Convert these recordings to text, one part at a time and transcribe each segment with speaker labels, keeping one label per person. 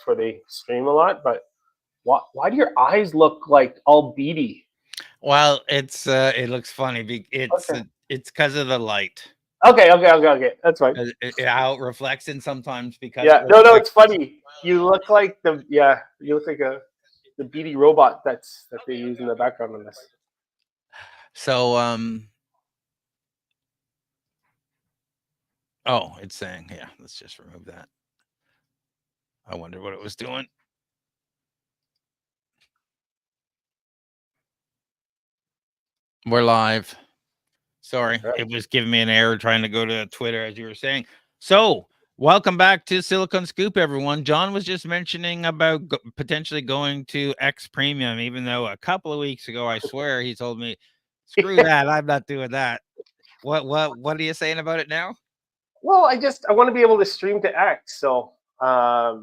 Speaker 1: where they stream a lot. But why do your eyes look like all beady?
Speaker 2: Well, it looks funny.
Speaker 1: Okay.
Speaker 2: It's because of the light.
Speaker 1: Okay. That's fine.
Speaker 2: How it reflects in sometimes because it
Speaker 1: Yeah. No,
Speaker 2: reflects.
Speaker 1: it's funny. You look like the beady robot that they use in the background on this.
Speaker 2: So oh, it's saying, yeah, let's just remove that. I wonder what it was doing. We're live. Sorry,
Speaker 1: Yeah.
Speaker 2: it was giving me an error trying to go to Twitter as you were saying. So, welcome back to Silicon Scoop, everyone. John was just mentioning about potentially going to X Premium, even though a couple of weeks ago, I swear, he told me, "Screw that, I'm not doing that." What are you saying about it now?
Speaker 1: Well, I want to be able to stream to X, so I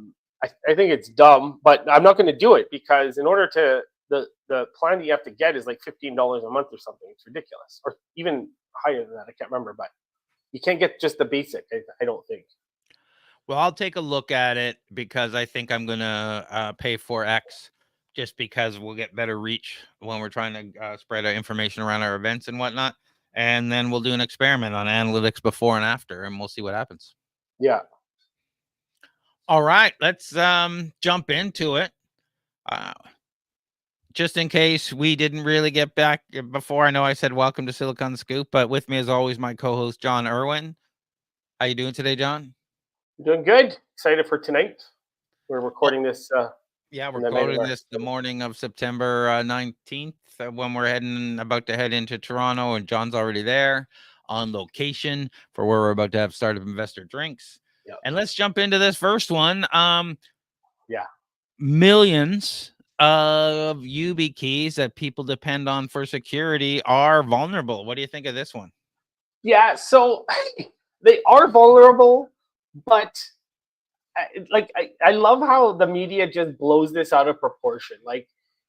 Speaker 1: think it's dumb, but I'm not going to do it because in order to the plan that you have to get is like $15 a month or something. It's ridiculous, or even higher than that. I can't remember, but you can't get just the basic. I don't think.
Speaker 2: Well, I'll take a look at it because I think I'm gonna pay for X, just because we'll get better reach when we're trying to spread our information around our events and whatnot. And then we'll do an experiment on analytics before and after, and we'll see what happens.
Speaker 1: Yeah.
Speaker 2: All right, let's jump into it. Uh, just in case we didn't really get back before, I know I said welcome to Silicon Scoop, but with me as always, my co-host John Irwin. How you doing today, John?
Speaker 1: Doing good. Excited for tonight. We're
Speaker 2: Oh,
Speaker 1: recording this
Speaker 2: yeah, we're
Speaker 1: in the night of
Speaker 2: quoting
Speaker 1: our.
Speaker 2: this the morning of September 19th when we're about to head into Toronto, and John's already there on location for where we're about to have Startup Investor Drinks.
Speaker 1: Yeah.
Speaker 2: And let's jump into this first one.
Speaker 1: Yeah.
Speaker 2: Millions of YubiKeys that people depend on for security are vulnerable. What do you think of this one?
Speaker 1: Yeah. So they are vulnerable, but I love how the media just blows this out of proportion. Like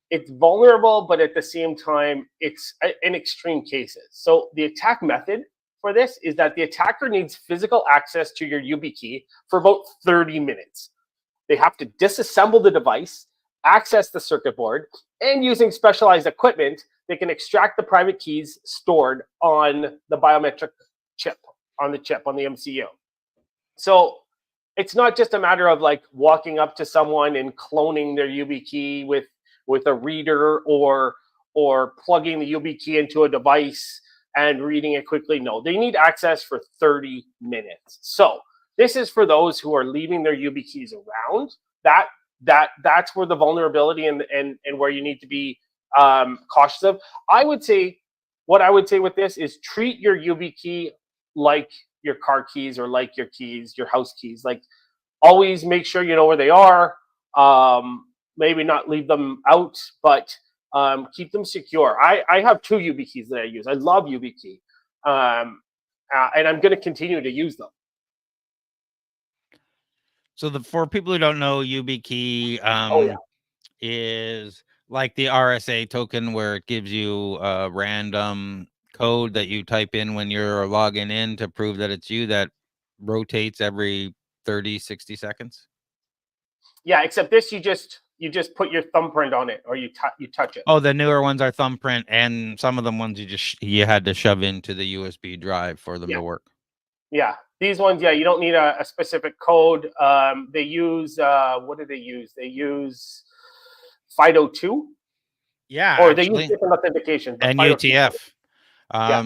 Speaker 1: it's vulnerable, but at the same time, it's in extreme cases. So the attack method for this is that the attacker needs physical access to your YubiKey for about 30 minutes. They have to disassemble the device, access the circuit board, and using specialized equipment, they can extract the private keys stored on the biometric chip, on the MCU. So it's not just a matter of like walking up to someone and cloning their YubiKey with a reader or plugging the YubiKey into a device and reading it quickly. No, they need access for 30 minutes. So this is for those who are leaving their YubiKeys around. That's where the vulnerability and where you need to be cautious of. What I would say with this is treat your YubiKey like your car keys or like your keys, your house keys. Like always make sure you know where they are. Maybe not leave them out, but keep them secure. I have two YubiKeys that I use. I love YubiKey, and I'm going to continue to use them.
Speaker 2: So for people who don't know, YubiKey
Speaker 1: Oh yeah,
Speaker 2: is like the RSA token where it gives you a random code that you type in when you're logging in to prove that it's you, that rotates every 30, 60 seconds.
Speaker 1: yeah. Except this, you just put your thumbprint on it, or you touch it.
Speaker 2: Oh, the newer ones are thumbprint, and some of them ones you had to shove into the USB drive for them
Speaker 1: Yeah,
Speaker 2: to work.
Speaker 1: yeah. These ones, yeah, you don't need a specific code. They use what do they use? They use FIDO2,
Speaker 2: Yeah,
Speaker 1: or they use
Speaker 2: actually,
Speaker 1: different authentications, but
Speaker 2: and
Speaker 1: FIDO2.
Speaker 2: UTF.
Speaker 1: Yeah,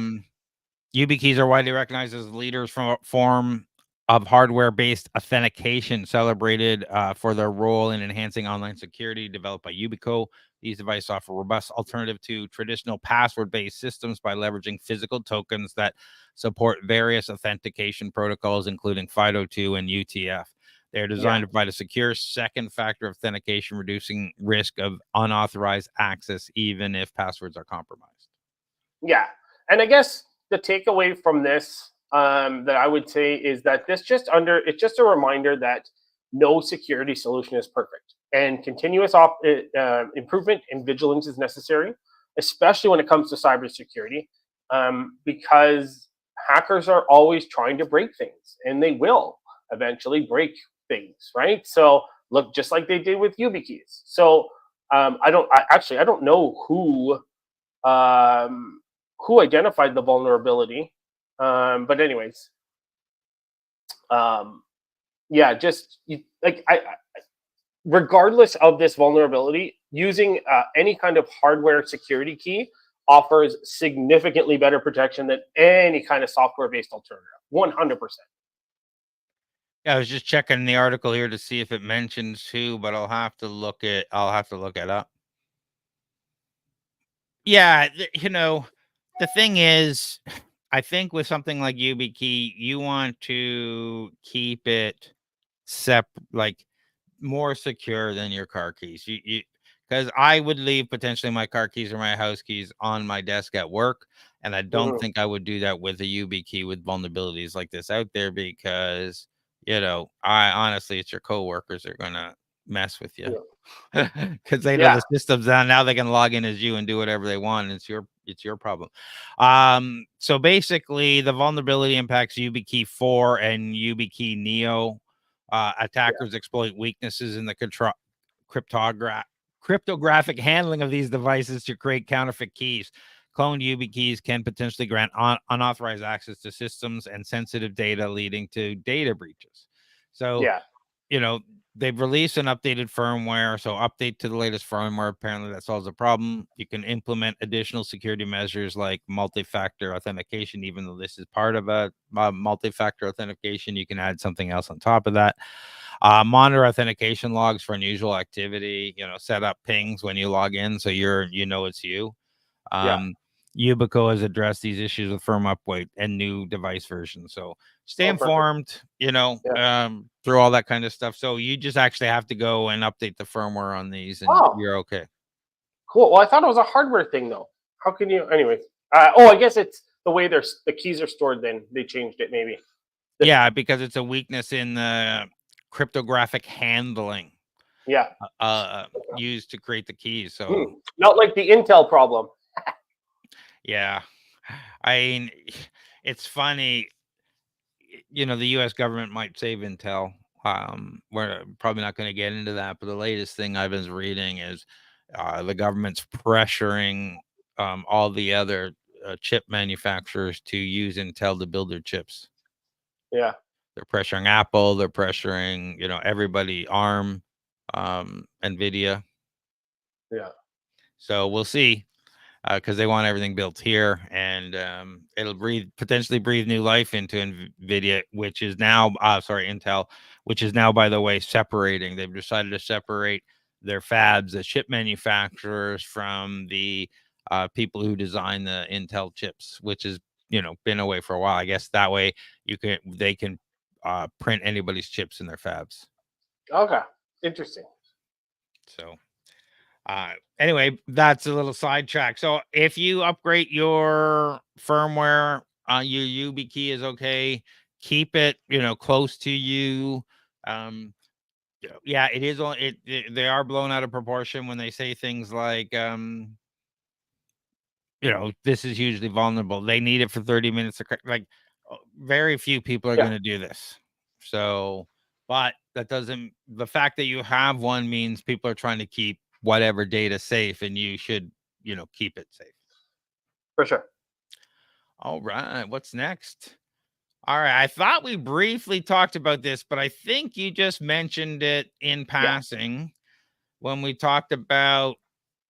Speaker 2: YubiKeys are widely recognized as leaders from a form of hardware-based authentication, celebrated for their role in enhancing online security. Developed by Yubico, these devices offer a robust alternative to traditional password-based systems by leveraging physical tokens that support various authentication protocols, including FIDO2 and UTF. They're
Speaker 1: yeah,
Speaker 2: designed to provide a secure second-factor authentication, reducing risk of unauthorized access, even if passwords are compromised.
Speaker 1: yeah. And I guess the takeaway from this that I would say is that it's just a reminder that no security solution is perfect, and continuous improvement and vigilance is necessary, especially when it comes to cybersecurity, because hackers are always trying to break things, and they will eventually break things, right? So look just like they did with YubiKeys. So I don't know who identified the vulnerability. But anyways, yeah, just regardless of this vulnerability, using any kind of hardware security key offers significantly better protection than any kind of software-based alternative. 100%.
Speaker 2: Yeah, I was just checking the article here to see if it mentions who, but I'll have to look it up. Yeah, the thing is, I think with something like YubiKey, you want to keep it like more secure than your car keys. You because I would leave potentially my car keys or my house keys on my desk at work, and I don't think I would do that with a YubiKey with vulnerabilities like this out there because I honestly, it's your coworkers that are gonna mess with you because they know
Speaker 1: Yeah,
Speaker 2: the system's down. Now they can log in as you and do whatever they want. And it's your problem. So basically, the vulnerability impacts YubiKey 4 and YubiKey Neo. Attackers exploit weaknesses in the cryptographic handling of these devices to create counterfeit keys. Cloned YubiKeys can potentially grant unauthorized access to systems and sensitive data, leading to data breaches. So,
Speaker 1: yeah,
Speaker 2: they've released an updated firmware. So, update to the latest firmware. Apparently, that solves the problem. You can implement additional security measures like multi-factor authentication. Even though this is part of a multi-factor authentication, you can add something else on top of that. Monitor authentication logs for unusual activity. Set up pings when you log in, so it's you.
Speaker 1: yeah.
Speaker 2: Yubico has addressed these issues with firm update and new device versions. So stay
Speaker 1: Oh, perfect.
Speaker 2: informed,
Speaker 1: Yeah.
Speaker 2: through all that kind of stuff. So you just actually have to go and update the firmware on these, and
Speaker 1: Oh,
Speaker 2: you're okay.
Speaker 1: cool. Well, I thought it was a hardware thing, though. How can you? Anyways. I guess it's the way the keys are stored. Then they changed it, maybe.
Speaker 2: Yeah, because it's a weakness in the cryptographic handling
Speaker 1: Yeah.
Speaker 2: used to create the keys. So
Speaker 1: Not like the Intel problem.
Speaker 2: yeah, I mean, it's funny. The U.S. government might save Intel. We're probably not going to get into that, but the latest thing I've been reading is the government's pressuring all the other chip manufacturers to use Intel to build their chips.
Speaker 1: Yeah.
Speaker 2: They're pressuring Apple. They're pressuring everybody, ARM, NVIDIA.
Speaker 1: Yeah.
Speaker 2: So we'll see. Because they want everything built here, and it'll potentially breathe new life into NVIDIA, which is now, Intel, which is now, by the way, separating. They've decided to separate their fabs, the chip manufacturers, from the people who design the Intel chips, which has been away for a while. I guess that way they can print anybody's chips in their fabs.
Speaker 1: Okay. Interesting.
Speaker 2: So. Anyway, that's a little sidetrack. So if you upgrade your firmware, your YubiKey is okay. Keep it, close to you. Yeah, it is. They are blown out of proportion when they say things like, this is hugely vulnerable. They need it for 30 minutes. Very few people are
Speaker 1: Yeah.
Speaker 2: going to do this. So, but that doesn't. The fact that you have one means people are trying to keep whatever data safe, and you should keep it safe.
Speaker 1: For sure.
Speaker 2: All right, what's next? All right, I thought we briefly talked about this, but I think you just mentioned it in passing when we talked about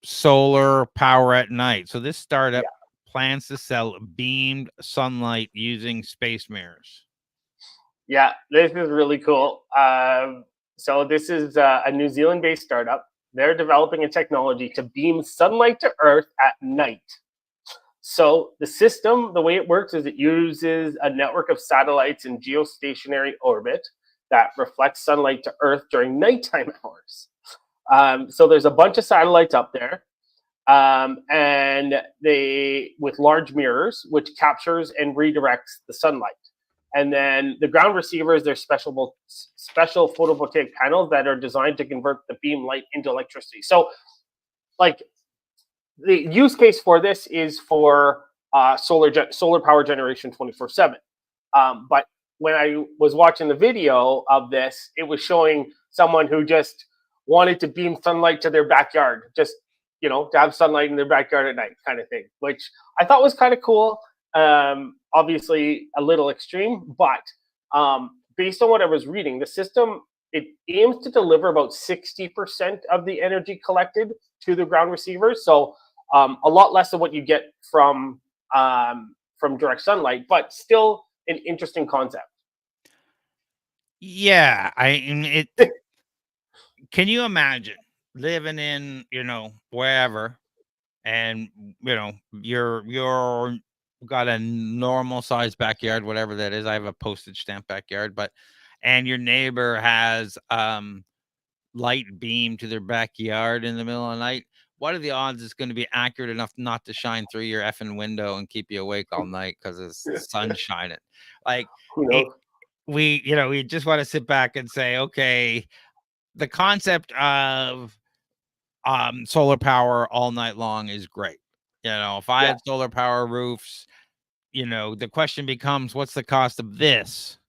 Speaker 2: solar power at night. So this startup plans to sell beamed sunlight using space mirrors.
Speaker 1: Yeah, this is really cool. So this is a New Zealand-based startup. They're developing a technology to beam sunlight to Earth at night. So the system, the way it works is it uses a network of satellites in geostationary orbit that reflects sunlight to Earth during nighttime hours. So there's a bunch of satellites up there, and they with large mirrors, which captures and redirects the sunlight. And then the ground receivers, they're special photovoltaic panels that are designed to convert the beam light into electricity. So, like, the use case for this is for solar power generation 24/7. But when I was watching the video of this, it was showing someone who just wanted to beam sunlight to their backyard, just to have sunlight in their backyard at night, kind of thing, which I thought was kind of cool. Obviously, a little extreme, but based on what I was reading, the system, it aims to deliver about 60% of the energy collected to the ground receivers. So a lot less than what you get from direct sunlight, but still an interesting concept.
Speaker 2: Yeah, it. Can you imagine living in wherever, and you're got a normal sized backyard, whatever that is. I have a postage stamp backyard, and your neighbor has light beam to their backyard in the middle of the night. What are the odds it's going to be accurate enough not to shine through your effing window and keep you awake all night because it's sun shining? Like we just want to sit back and say, okay, the concept of solar power all night long is great. If I had solar power roofs, the question becomes, what's the cost of this?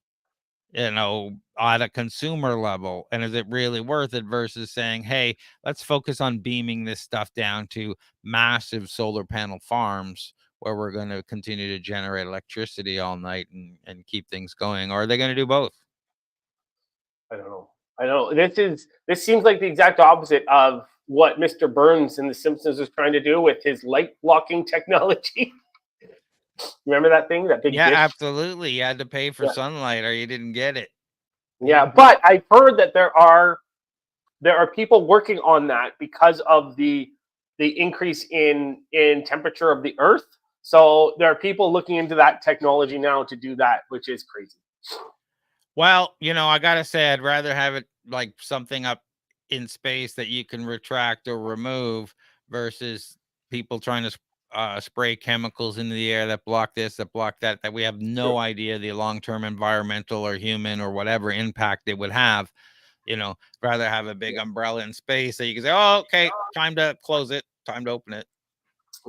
Speaker 2: At a consumer level, and is it really worth it versus saying, hey, let's focus on beaming this stuff down to massive solar panel farms where we're going to continue to generate electricity all night and keep things going? Or are they going to do both?
Speaker 1: I don't know. This seems like the exact opposite of what Mr. Burns in The Simpsons was trying to do with his light blocking technology. Remember that thing, that big dish?
Speaker 2: Absolutely. You had to pay for sunlight or you didn't get it.
Speaker 1: Yeah, but I've heard that there are people working on that because of the increase in temperature of the Earth. So there are people looking into that technology now to do that, which is crazy.
Speaker 2: Well, I gotta say, I'd rather have it like something up in space that you can retract or remove versus people trying to spray chemicals into the air that block this, that block that we have no idea the long-term environmental or human or whatever impact it would have. Rather have a big umbrella in space that you can say, oh, okay, time to close it, time to open it.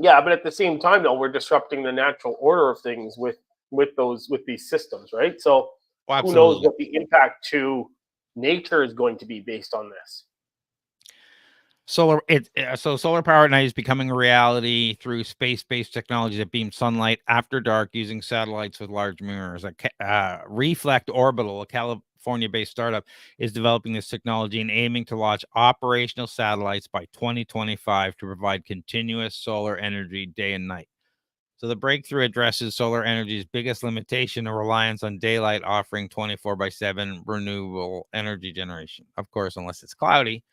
Speaker 1: Yeah, but at the same time, though, we're disrupting the natural order of things with these systems, right? So who knows what the impact to nature is going to be based on this.
Speaker 2: So solar power at night is becoming a reality through space-based technology that beam sunlight after dark using satellites with large mirrors. Reflect Orbital, a California-based startup, is developing this technology and aiming to launch operational satellites by 2025 to provide continuous solar energy day and night. So the breakthrough addresses solar energy's biggest limitation, a reliance on daylight, offering 24/7 renewable energy generation. Of course, unless it's cloudy.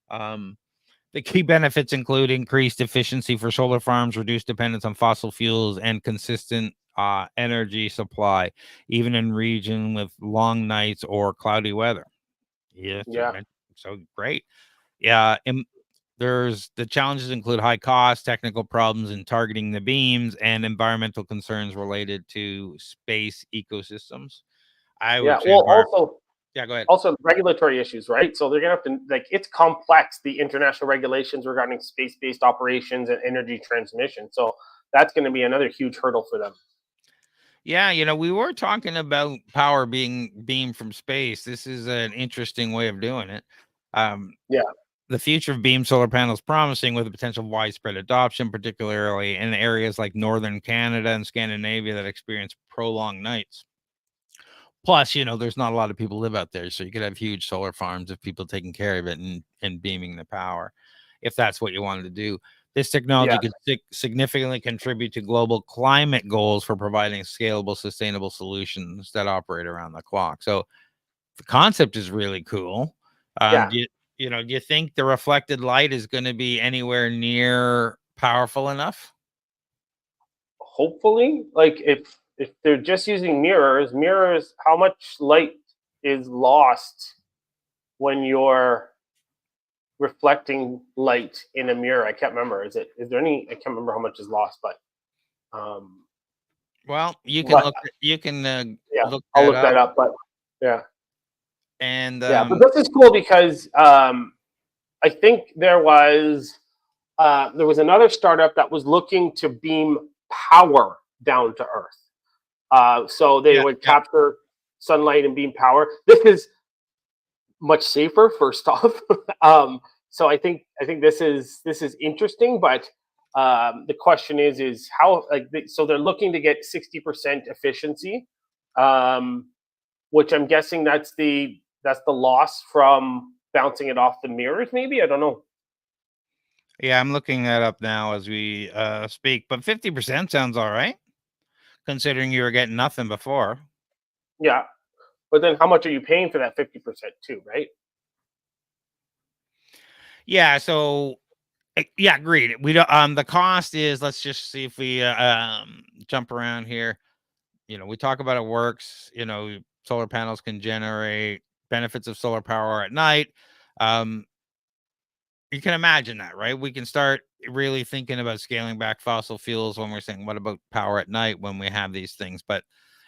Speaker 2: The key benefits include increased efficiency for solar farms, reduced dependence on fossil fuels, and consistent energy supply, even in region with long nights or cloudy weather. Yeah. So great. Yeah. There's the challenges include high costs, technical problems in targeting the beams, and environmental concerns related to space ecosystems. Yeah, go ahead.
Speaker 1: Also, regulatory issues, right? So they're gonna have to it's complex, the international regulations regarding space-based operations and energy transmission. So that's going to be another huge hurdle for them.
Speaker 2: Yeah, we were talking about power being beamed from space. This is an interesting way of doing it. The future of beam solar panels promising, with a potential widespread adoption, particularly in areas like northern Canada and Scandinavia that experience prolonged nights. Plus, there's not a lot of people live out there, so you could have huge solar farms of people taking care of it and beaming the power, if that's what you wanted to do. This technology could significantly contribute to global climate goals for providing scalable, sustainable solutions that operate around the clock. So the concept is really cool. Do you think the reflected light is going to be anywhere near powerful enough?
Speaker 1: Hopefully, if they're just using mirrors, how much light is lost when you're reflecting light in a mirror? I can't remember. Is there any? I can't remember how much is lost, but
Speaker 2: well, you can look
Speaker 1: I'll look that up. But
Speaker 2: and
Speaker 1: but this is cool because I think there was another startup that was looking to beam power down to Earth. So they would capture sunlight and beam power. This is much safer, first off. So I think this is interesting, but the question is how, like, so they're looking to get 60% efficiency, um, which I'm guessing that's the loss from bouncing it off the mirrors. Maybe, I don't know.
Speaker 2: Yeah, I'm looking that up now as we speak. But 50% sounds all right, considering you were getting nothing before.
Speaker 1: Yeah, but then how much are you paying for that 50% too, right?
Speaker 2: Yeah, so yeah, agreed. We don't the cost is, let's just see if we jump around here. We talk about it works, solar panels can generate benefits of solar power at night. Um, you can imagine that, right? We can start really thinking about scaling back fossil fuels when we're saying, what about power at night when we have these things? But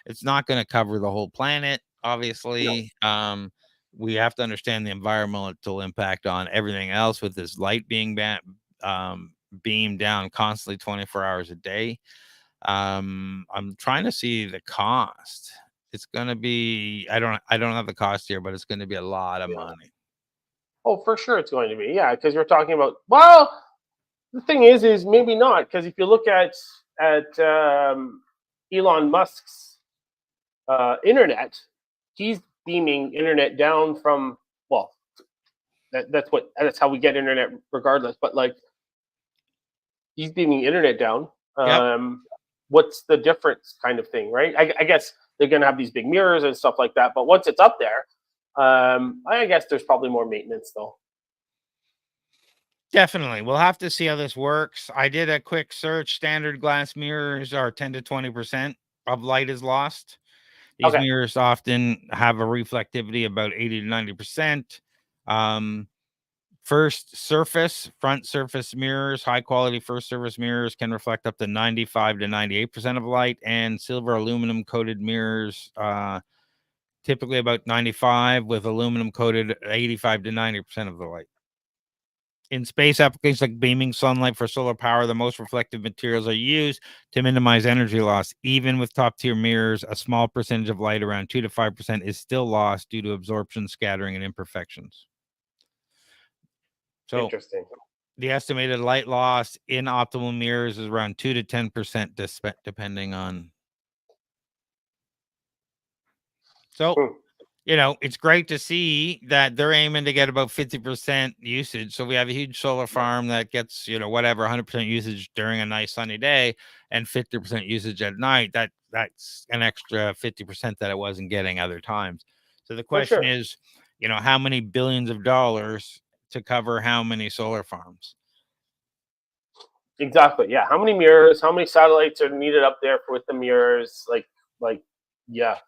Speaker 2: it's not going to cover the whole planet,
Speaker 1: No,
Speaker 2: obviously. We have to understand the environmental impact on everything else with this light being beamed down constantly 24 hours a day. I'm trying to see the cost. It's going to be, I don't have the cost here, but it's going to be a lot of
Speaker 1: yeah.
Speaker 2: money.
Speaker 1: Oh, for sure it's going to be. Yeah, because you're talking about, well, the thing is maybe not, because if you look at Elon Musk's internet, he's beaming internet down from, well, that's how we get internet regardless. But like, he's beaming internet down.
Speaker 2: Yep.
Speaker 1: What's the difference, kind of thing, right? I guess they're gonna have these big mirrors and stuff like that, but once it's up there, I guess there's probably more maintenance though.
Speaker 2: Definitely. We'll have to see how this works. I did a quick search. Standard glass mirrors are 10 to 20% of light is lost. These
Speaker 1: Okay,
Speaker 2: mirrors often have a reflectivity about 80 to 90%. Um, front surface mirrors, high quality first surface mirrors can reflect up to 95 to 98% of light, and silver aluminum coated mirrors, typically about 95, with aluminum coated 85 to 90% of the light. In space applications like beaming sunlight for solar power, the most reflective materials are used to minimize energy loss. Even with top tier mirrors, a small percentage of light, around 2 to 5%, is still lost due to absorption, scattering, and imperfections. So
Speaker 1: interesting.
Speaker 2: the estimated light loss in optimal mirrors is around 2 to 10%, depending on. So
Speaker 1: Hmm.
Speaker 2: it's great to see that they're aiming to get about 50% usage. So we have a huge solar farm that gets, whatever, 100% usage during a nice sunny day and 50% usage at night. That's an extra 50% that it wasn't getting other times. So the
Speaker 1: For
Speaker 2: question
Speaker 1: sure.
Speaker 2: is, how many billions of dollars to cover how many solar farms?
Speaker 1: Exactly. Yeah. How many mirrors? How many satellites are needed up there with the mirrors? Like, yeah.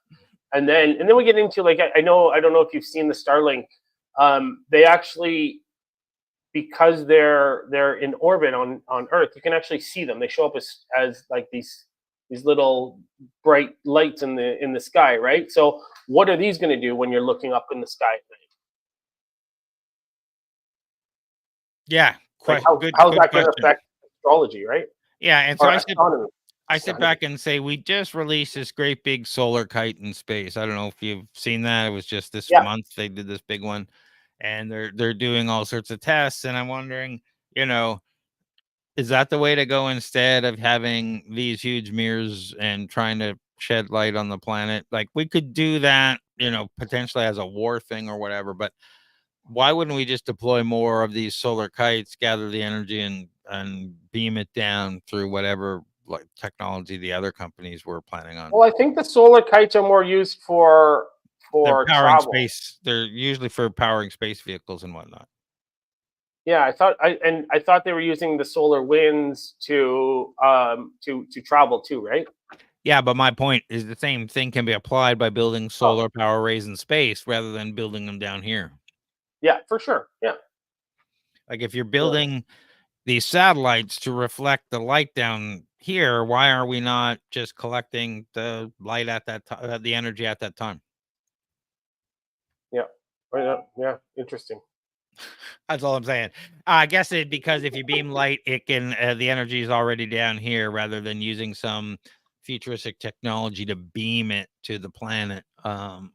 Speaker 1: And then we get into, like, I don't know if you've seen the Starlink. They actually, because they're in orbit on Earth, you can actually see them. They show up as like these little bright lights in the sky, right? So what are these going to do when you're looking up in the sky at night?
Speaker 2: Yeah,
Speaker 1: Like, how's
Speaker 2: good
Speaker 1: that going to
Speaker 2: question.
Speaker 1: affect astrology, right?
Speaker 2: Yeah, and so
Speaker 1: Or
Speaker 2: I sit
Speaker 1: astronomy?
Speaker 2: I sit
Speaker 1: Astronomy.
Speaker 2: back and say we just released this great big solar kite in space. I don't know if you've seen that. It was just this
Speaker 1: Yeah,
Speaker 2: month they did this big one, and they're doing all sorts of tests. And I'm wondering, you know, is that the way to go instead of having these huge mirrors and trying to shed light on the planet? Like we could do that, potentially as a war thing or whatever, but why wouldn't we just deploy more of these solar kites, gather the energy and beam it down through whatever like technology the other companies were planning on?
Speaker 1: well, I think the solar kites are more used for
Speaker 2: They're
Speaker 1: for
Speaker 2: powering
Speaker 1: travel.
Speaker 2: space. They're usually for powering space vehicles and whatnot.
Speaker 1: Yeah, I thought they were using the solar winds to travel too, right?
Speaker 2: Yeah, but my point is the same thing can be applied by building
Speaker 1: Oh,
Speaker 2: solar power arrays in space rather than building them down here.
Speaker 1: yeah, for sure. Yeah,
Speaker 2: Like if you're
Speaker 1: yeah.
Speaker 2: building these satellites to reflect the light down here, why are we not just collecting the light at that time, the energy at that time?
Speaker 1: Yeah. Oh, yeah, yeah. Interesting.
Speaker 2: That's all I'm saying. I guess it because if you beam light, it can the energy is already down here rather than using some futuristic technology to beam it to the planet.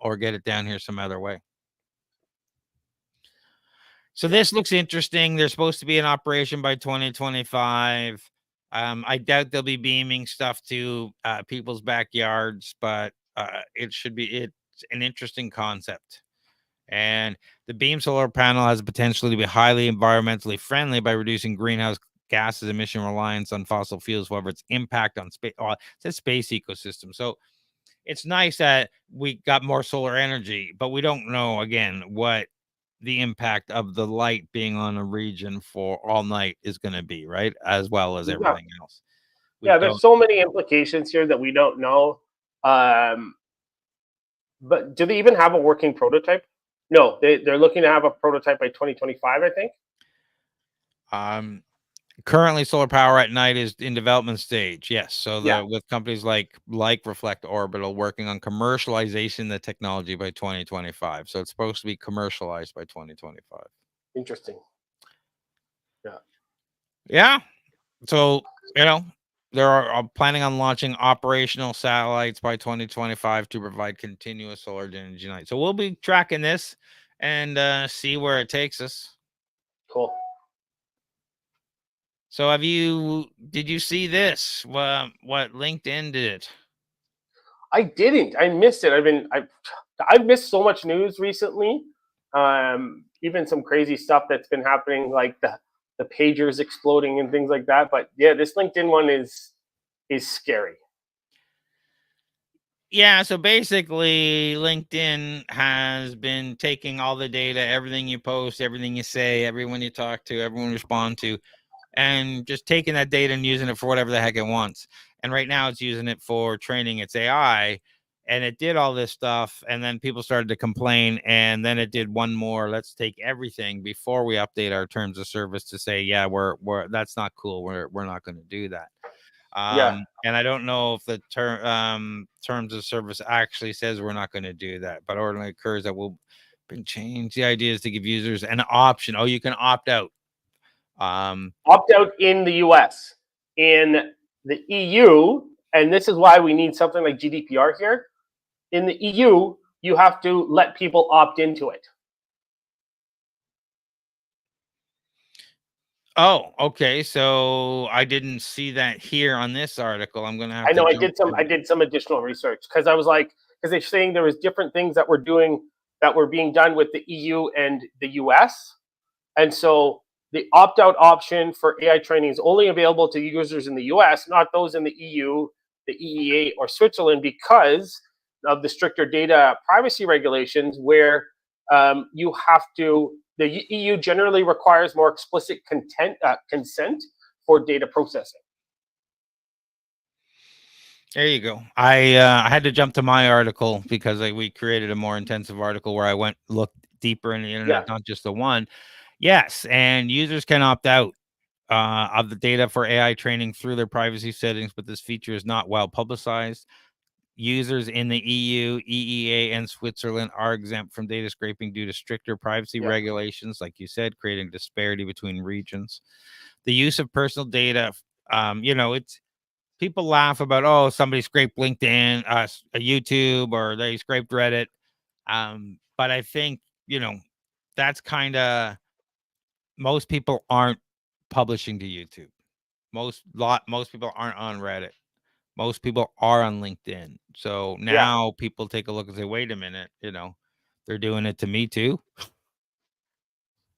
Speaker 2: or get it down here some other way. So this looks interesting. There's supposed to be an operation by 2025. I doubt they'll be beaming stuff to people's backyards, but it's an interesting concept. And the beam solar panel has the potential to be highly environmentally friendly by reducing greenhouse gases emission reliance on fossil fuels. However, its impact on space, it's a space ecosystem. So it's nice that we got more solar energy, but we don't know again what the impact of the light being on a region for all night is going to be, right? As well as everything else.
Speaker 1: There's so many implications here that we don't know. But do they even have a working prototype? No, they're looking to have a prototype by 2025, I think.
Speaker 2: Currently, solar power at night is in development stage. Yes, so with companies like Reflect Orbital working on commercialization of the technology by 2025. So it's supposed to be commercialized by 2025.
Speaker 1: Interesting.
Speaker 2: Yeah. So they're planning on launching operational satellites by 2025 to provide continuous solar energy night. So we'll be tracking this and see where it takes us.
Speaker 1: Cool.
Speaker 2: So did you see this? What LinkedIn did?
Speaker 1: I didn't. I missed it. I've missed so much news recently. Even some crazy stuff that's been happening, like the pagers exploding and things like that. But yeah, this LinkedIn one is scary.
Speaker 2: Yeah, so basically LinkedIn has been taking all the data, everything you post, everything you say, everyone you talk to, everyone you respond to, and just taking that data and using it for whatever the heck it wants. And right now it's using it for training its AI, and it did all this stuff, and then people started to complain, and then it did one more, let's take everything before we update our terms of service to say, yeah, we're that's not cool. We're not going to do that. And I don't know if the terms of service actually says we're not going to do that, but ordinarily occurs that will change. The idea is to give users an option. Oh, you can opt out.
Speaker 1: Opt out in the US. In the EU, and this is why we need something like GDPR here. In the EU, you have to let people opt into it.
Speaker 2: Oh, okay. So I didn't see that here on this article. I'm gonna have.
Speaker 1: I know. I did some additional research because I was like, because they're saying there was different things that were being done with the EU and the US, and so the opt-out option for AI training is only available to users in the US, not those in the EU, the EEA, or Switzerland, because of the stricter data privacy regulations, where you have to. The EU generally requires more explicit consent for data processing.
Speaker 2: There you go. I had to jump to my article because we created a more intensive article where I looked deeper in the internet, not just the one. Yes, and users can opt out of the data for AI training through their privacy settings, but this feature is not well publicized. Users in the EU, EEA, and Switzerland are exempt from data scraping due to stricter privacy regulations, like you said, creating disparity between regions. The use of personal data, it's people laugh about, oh, somebody scraped LinkedIn, a YouTube, or they scraped Reddit. But I think, that's kind of, most people aren't publishing to YouTube. Most people aren't on Reddit. Most people are on LinkedIn. So now people take a look and say, wait a minute, they're doing it to me too.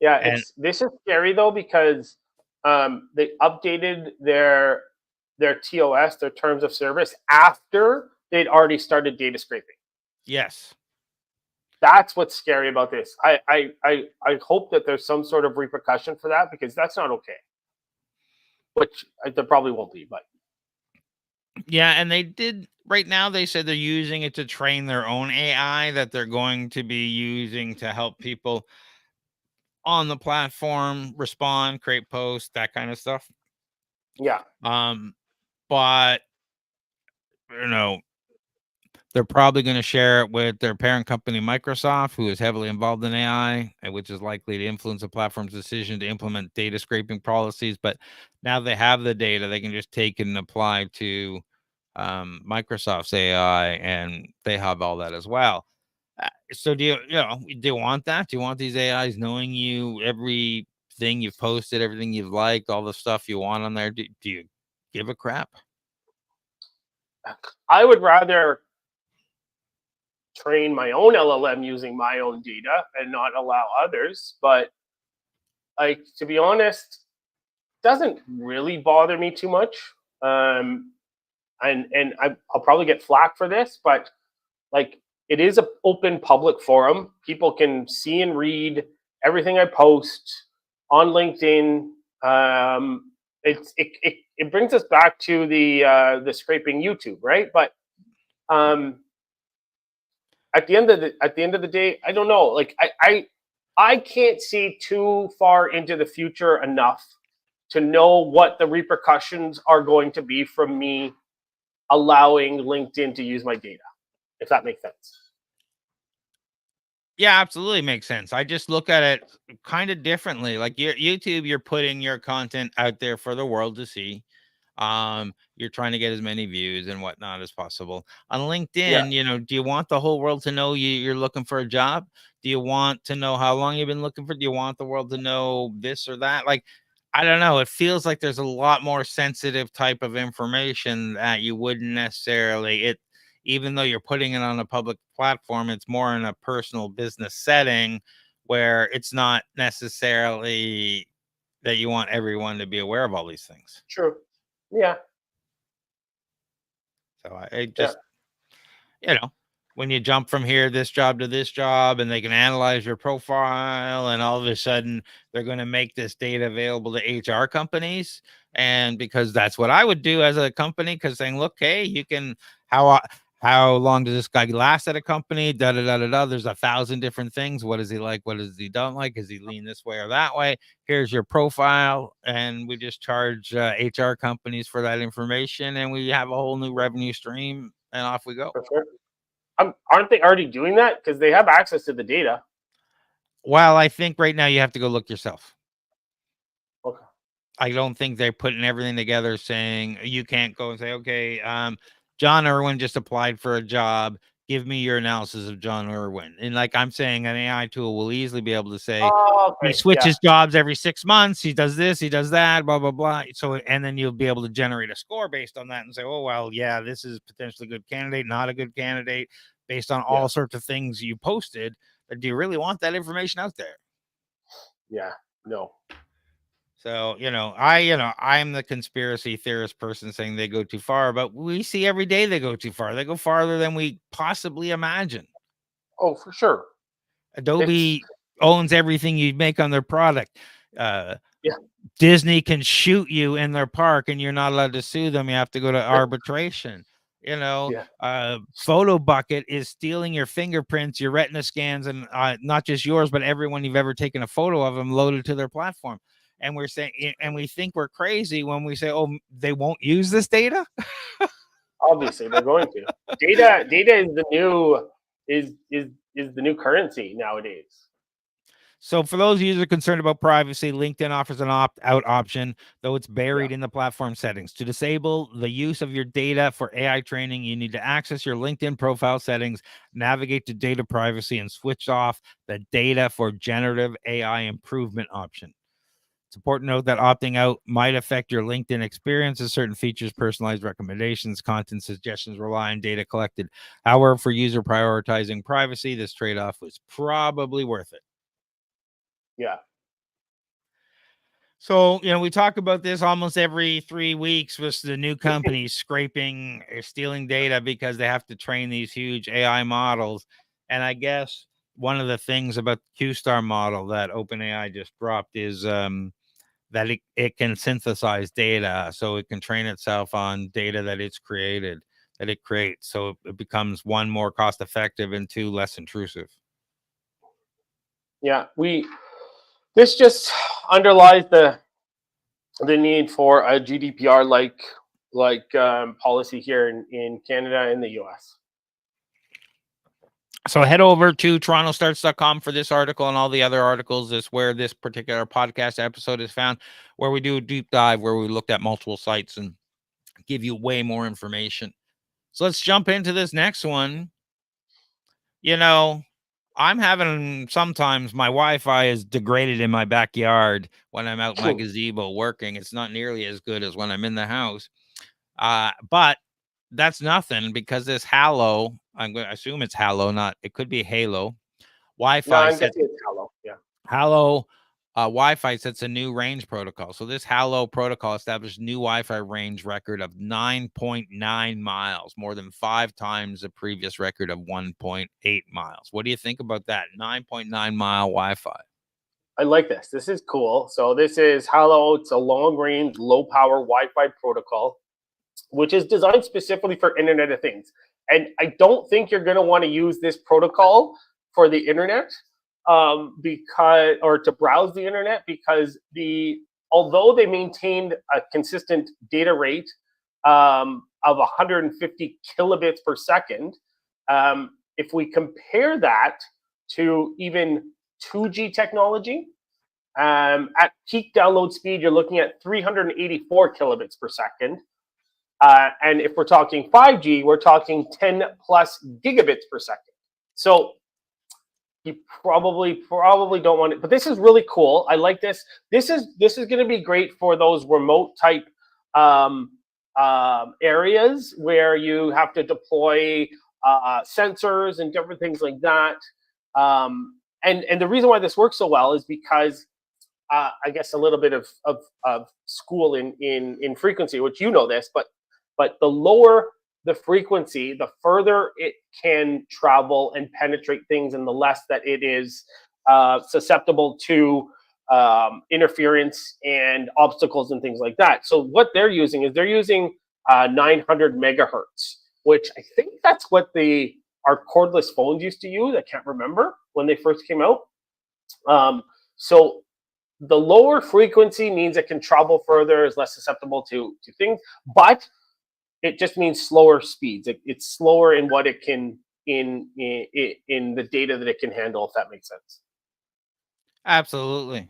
Speaker 1: Yeah, this is scary though, because they updated their TOS, their terms of service, after they'd already started data scraping.
Speaker 2: Yes.
Speaker 1: That's what's scary about this. I hope that there's some sort of repercussion for that, because that's not okay. Which there probably won't be, but.
Speaker 2: Yeah, and they did right now. They said they're using it to train their own AI that they're going to be using to help people on the platform respond, create posts, that kind of stuff.
Speaker 1: Yeah.
Speaker 2: But they're probably going to share it with their parent company, Microsoft, who is heavily involved in AI, which is likely to influence the platform's decision to implement data scraping policies. But now they have the data, they can just take it and apply to Microsoft's AI, and they have all that as well. So do you want that? Do you want these AIs knowing you, everything you've posted, everything you've liked, all the stuff you want on there? Do you give a crap?
Speaker 1: I would rather train my own LLM using my own data and not allow others. But like, to be honest, doesn't really bother me too much. I'll probably get flack for this, but like, it is an open public forum. People can see and read everything I post on LinkedIn. It brings us back to the scraping YouTube, right? But at the end of the day, I don't know. Like, I can't see too far into the future enough to know what the repercussions are going to be from me allowing LinkedIn to use my data, if that makes sense.
Speaker 2: Yeah, absolutely makes sense. I just look at it kind of differently. Like your YouTube, you're putting your content out there for the world to see. You're trying to get as many views and whatnot as possible. On
Speaker 1: Yeah,
Speaker 2: LinkedIn, do you want the whole world to know you're looking for a job? Do you want to know how long you've been looking for? Do you want the world to know this or that? Like, I don't know. It feels like there's a lot more sensitive type of information that you wouldn't necessarily even though you're putting it on a public platform, it's more in a personal business setting where it's not necessarily that you want everyone to be aware of all these things.
Speaker 1: true. Yeah,
Speaker 2: So I
Speaker 1: yeah,
Speaker 2: just, you know, when you jump from here, this job to this job, and they can analyze your profile, and all of a sudden they're going to make this data available to HR companies. And because that's what I would do as a company, because saying, look, hey, you can, how long does this guy last at a company? Da da da da da. There's 1,000 different things. What does he like? What does he don't like? Is he lean this way or that way? Here's your profile, and we just charge HR companies for that information, and we have a whole new revenue stream, and off we go.
Speaker 1: for sure. Aren't they already doing that? Because they have access to the data.
Speaker 2: Well, I think right now you have to go look yourself.
Speaker 1: Okay.
Speaker 2: I don't think they're putting everything together saying you can't go and say, okay, John Irwin just applied for a job. Give me your analysis of John Irwin. And like I'm saying, an AI tool will easily be able to say,
Speaker 1: Oh,
Speaker 2: he
Speaker 1: okay. Yeah,
Speaker 2: switches jobs every 6 months. He does this, he does that, blah, blah, blah. So, and then you'll be able to generate a score based on that and say, oh, well, yeah, this is potentially a good candidate, not a good candidate, based on
Speaker 1: yeah,
Speaker 2: all sorts of things you posted. But do you really want that information out there?
Speaker 1: yeah. No.
Speaker 2: So, I'm the conspiracy theorist person saying they go too far, but we see every day they go too far. They go farther than we possibly imagine.
Speaker 1: Oh, for sure. It's
Speaker 2: Adobe owns everything you make on their product. Uh,
Speaker 1: Yeah,
Speaker 2: Disney can shoot you in their park and you're not allowed to sue them. You have to go to arbitration.
Speaker 1: yeah,
Speaker 2: Photo Bucket is stealing your fingerprints, your retina scans, and not just yours, but everyone you've ever taken a photo of them loaded to their platform. And we're saying, and we think we're crazy when we say, oh, they won't use this data.
Speaker 1: obviously they're going to. Data is the new is the new currency nowadays.
Speaker 2: So for those users concerned about privacy, LinkedIn offers an opt-out option, though it's
Speaker 1: Yeah.
Speaker 2: buried in the platform settings. To disable the use of your data for AI training, you need to access your LinkedIn profile settings, navigate to data privacy, and switch off the data for generative AI improvement option. It's important to note that opting out might affect your LinkedIn experience as certain features, personalized recommendations, content suggestions rely on data collected. However, for user prioritizing privacy, this trade-off was probably worth it.
Speaker 1: Yeah.
Speaker 2: So, we talk about this almost every 3 weeks with the new companies scraping or stealing data because they have to train these huge AI models. And I guess one of the things about the Q-Star model that OpenAI just dropped is that it can synthesize data. So it can train itself on data that it's created, that it creates. So it becomes one, more cost effective, and two, less intrusive.
Speaker 1: Yeah. This just underlies the need for a GDPR policy here in Canada and the US.
Speaker 2: So head over to torontostarts.com for this article and all the other articles. Is where this particular podcast episode is found, where we do a deep dive, where we looked at multiple sites and give you way more information. So let's jump into this next one. You know, I'm having sometimes my Wi-Fi is degraded in my backyard when I'm out in my gazebo working. It's not nearly as good as when I'm in the house. But that's nothing because this Halo, I'm going to assume it's Halo, not it could be Halo.
Speaker 1: No,
Speaker 2: Wi-Fi
Speaker 1: I'm
Speaker 2: set
Speaker 1: guessing it's Halo. Yeah.
Speaker 2: Halo Wi-Fi sets a new range protocol. So this Halo protocol established new Wi-Fi range record of 9.9 miles, more than 5 times the previous record of 1.8 miles. What do you think about that? 9.9 mile Wi-Fi.
Speaker 1: I like this. This is cool. So this is Halo. It's a long-range, low-power Wi-Fi protocol, which is designed specifically for Internet of Things. And I don't think you're going to want to use this protocol for the internet, because or to browse the internet, because although they maintained a consistent data rate of 150 kilobits per second, if we compare that to even 2G technology, at peak download speed, you're looking at 384 kilobits per second. And if we're talking 5G, we're talking 10 plus gigabits per second. So you probably don't want it, but this is really cool. I like this. This is going to be great for those remote type areas where you have to deploy sensors and different things like that. And the reason why this works so well is because I guess a little bit of school in frequency, which you know this, but the lower the frequency, the further it can travel and penetrate things, and the less that it is susceptible to interference and obstacles and things like that. So what they're using is 900 megahertz, which I think that's what our cordless phones used to use. I can't remember when they first came out. So the lower frequency means it can travel further, is less susceptible to things, but it just means slower speeds. It's slower in what it can in the data that it can handle, if that makes sense.
Speaker 2: Absolutely.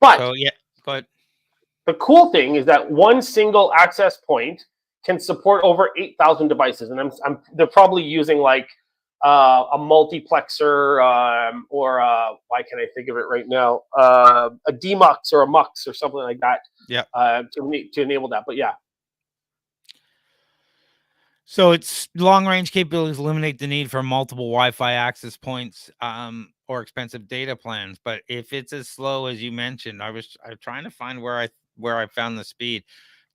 Speaker 1: But
Speaker 2: so yeah, go ahead.
Speaker 1: The cool thing is that one single access point can support over 8,000 devices, and they're probably using like a multiplexer or why can't I think of it right now? A DMUX or a MUX or something like that.
Speaker 2: Yeah.
Speaker 1: To enable that, but yeah.
Speaker 2: So its long-range capabilities eliminate the need for multiple Wi-Fi access points or expensive data plans. But if it's as slow as you mentioned, I'm trying to find where I found the speed.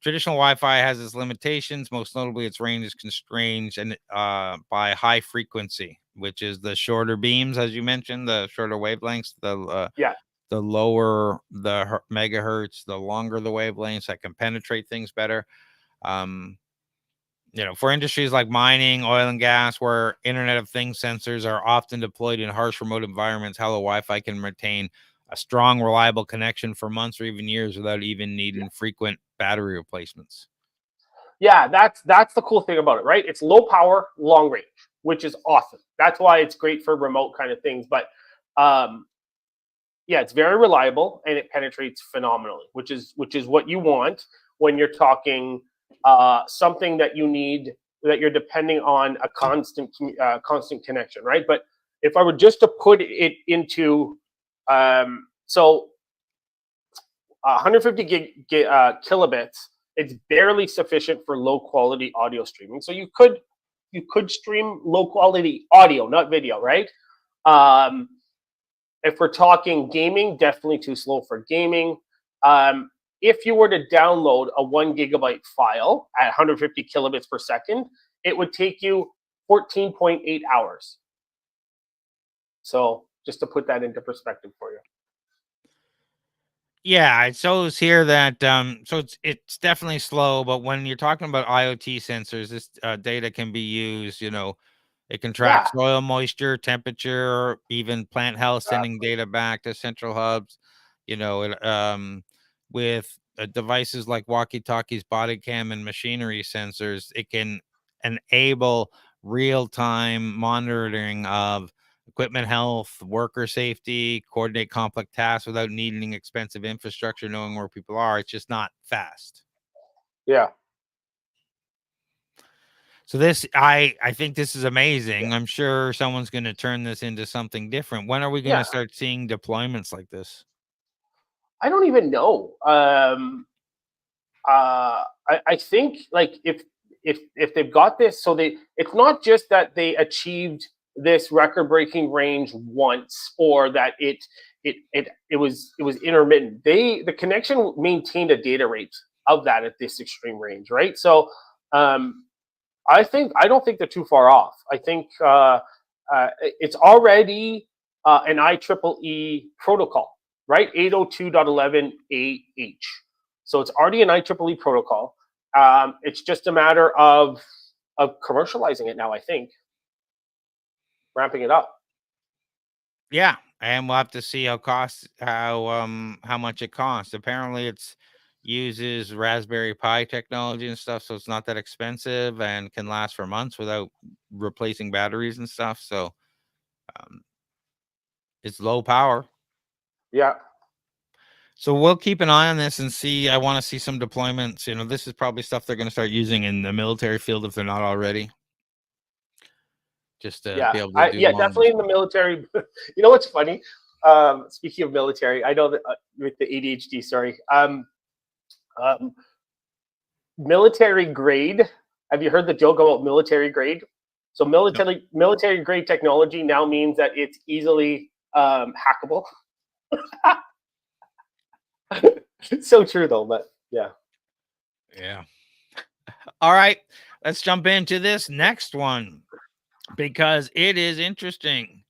Speaker 2: Traditional Wi-Fi has its limitations. Most notably, its range is constrained and by high frequency, which is the shorter beams, as you mentioned, the shorter wavelengths. The lower the megahertz, the longer the wavelengths that can penetrate things better. For industries like mining, oil and gas, where Internet of Things sensors are often deployed in harsh remote environments, Halo Wi-Fi can retain a strong, reliable connection for months or even years without even needing frequent battery replacements.
Speaker 1: Yeah, that's the cool thing about it, right? It's low power, long range, which is awesome. That's why it's great for remote kind of things. But yeah, it's very reliable and it penetrates phenomenally, which is what you want when you're talking something that you're depending on a constant connection, right? But if I were just to put it into 150 kilobits, it's barely sufficient for low quality audio streaming. So you could stream low quality audio, not video, right? If we're talking gaming, definitely too slow for gaming. If you were to download a 1 gigabyte file at 150 kilobits per second, it would take you 14.8 hours. So just to put that into perspective for you.
Speaker 2: Yeah, it shows here that so it's definitely slow, but when you're talking about IoT sensors, this data can be used. It can track soil moisture, temperature, even plant health, sending data back to central hubs. With devices like walkie-talkies, body cam, and machinery sensors, it can enable real-time monitoring of equipment health, worker safety, coordinate complex tasks without needing expensive infrastructure, knowing where people are. It's just not fast.
Speaker 1: Yeah.
Speaker 2: So this, I think this is amazing. I'm sure someone's going to turn this into something different. When are we going
Speaker 1: Yeah,
Speaker 2: to start seeing deployments like this?
Speaker 1: I don't even know. I think like if they've got this, so they it's not just that they achieved this record breaking range once, or that it was intermittent. The connection maintained a data rate of that at this extreme range, right? So um, I don't think they're too far off. I think it's already an IEEE protocol, right? 802.11 AH. So it's already an IEEE protocol. It's just a matter of commercializing it now. I think ramping it up.
Speaker 2: Yeah, and we'll have to see how much it costs. Apparently, it's uses Raspberry Pi technology and stuff, so it's not that expensive and can last for months without replacing batteries and stuff. So um, it's low power.
Speaker 1: Yeah,
Speaker 2: So we'll keep an eye on this and see. I want to see some deployments. This is probably stuff they're going to start using in the military field if they're not already, just to
Speaker 1: yeah,
Speaker 2: be able to do long.
Speaker 1: definitely in the military. You know what's funny? Speaking of military, I know that with the ADHD. Sorry. Um, Military grade. Have you heard the joke about military grade? So
Speaker 2: No.
Speaker 1: military grade technology now means that it's easily hackable. It's so true though, but yeah.
Speaker 2: Yeah. All right. Let's jump into this next one because it is interesting.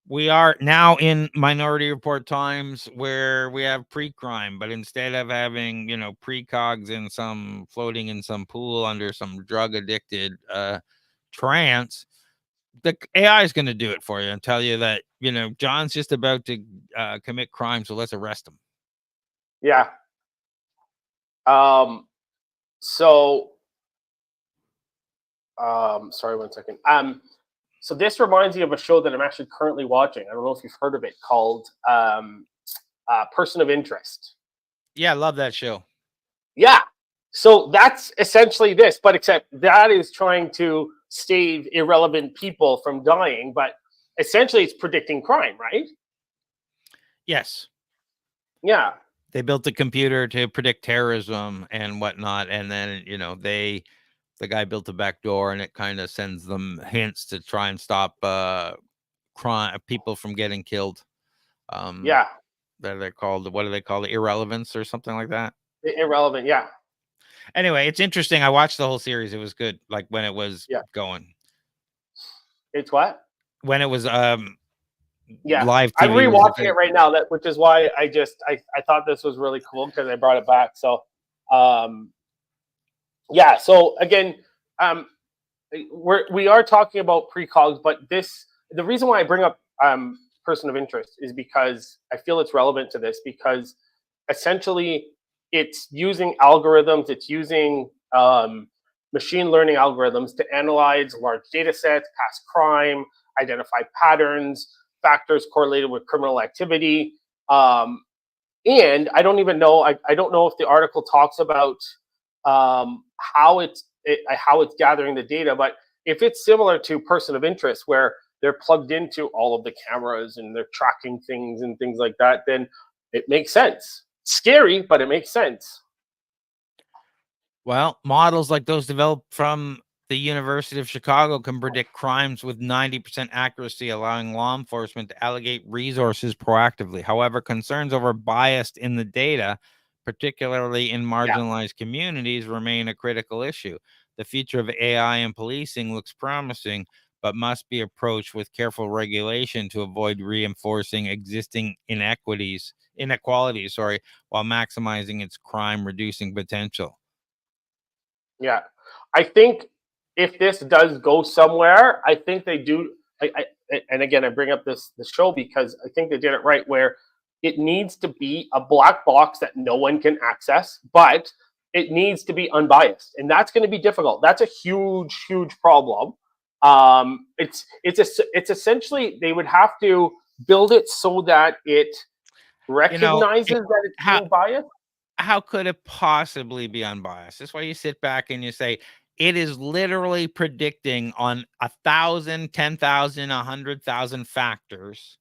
Speaker 2: We are now in Minority Report times where we have pre-crime, but instead of having, precogs in some floating in some pool under some drug addicted trance, the AI is going to do it for you and tell you that, John's just about to commit crime, so let's arrest him.
Speaker 1: Yeah. So sorry, 1 second. So this reminds me of a show that I'm actually currently watching. I don't know if you've heard of it, called Person of Interest.
Speaker 2: Yeah, I love that show.
Speaker 1: Yeah. So that's essentially this, but except that is trying to save irrelevant people from dying, but essentially it's predicting crime, right?
Speaker 2: Yes.
Speaker 1: Yeah.
Speaker 2: They built a computer to predict terrorism and whatnot, and then the guy built a back door, and it kind of sends them hints to try and stop crime people from getting killed.
Speaker 1: Yeah.
Speaker 2: They're called, what do they call it? Irrelevance or something like that.
Speaker 1: Irrelevant. Yeah.
Speaker 2: Anyway, it's interesting. I watched the whole series. It was good. Like when it was
Speaker 1: Yeah.
Speaker 2: going,
Speaker 1: It's what?
Speaker 2: when it was
Speaker 1: Yeah.
Speaker 2: live
Speaker 1: I'm
Speaker 2: TV was a
Speaker 1: rewatching
Speaker 2: thing.
Speaker 1: it right now, which is why I thought this was really cool because I brought it back. So yeah, so again, we are talking about precogs, but the reason why I bring up person of interest is because I feel it's relevant to this, because essentially it's using algorithms, it's using machine learning algorithms to analyze large data sets, past crime, identify patterns, factors correlated with criminal activity. And I don't even know, I don't know if the article talks about how it's gathering the data, but if it's similar to person of interest, where they're plugged into all of the cameras and they're tracking things and things like that, then it makes sense. Scary, but it makes sense.
Speaker 2: Well, models like those developed from the University of Chicago can predict crimes with 90% accuracy, allowing law enforcement to allocate resources proactively. However, concerns over bias in the data, particularly in marginalized communities, remain a critical issue. The future of AI in policing looks promising, but must be approached with careful regulation to avoid reinforcing existing inequalities, while maximizing its crime reducing potential.
Speaker 1: Yeah, I think if this does go somewhere, I think they do. And again, I bring up the show because I think they did it right, where it needs to be a black box that no one can access, but it needs to be unbiased, and that's going to be difficult. That's a huge problem. It's essentially they would have to build it so that it recognizes that it's being biased.
Speaker 2: How could it possibly be unbiased? That's why you sit back and you say, it is literally predicting on 1,000, 10,000, 100,000 factors,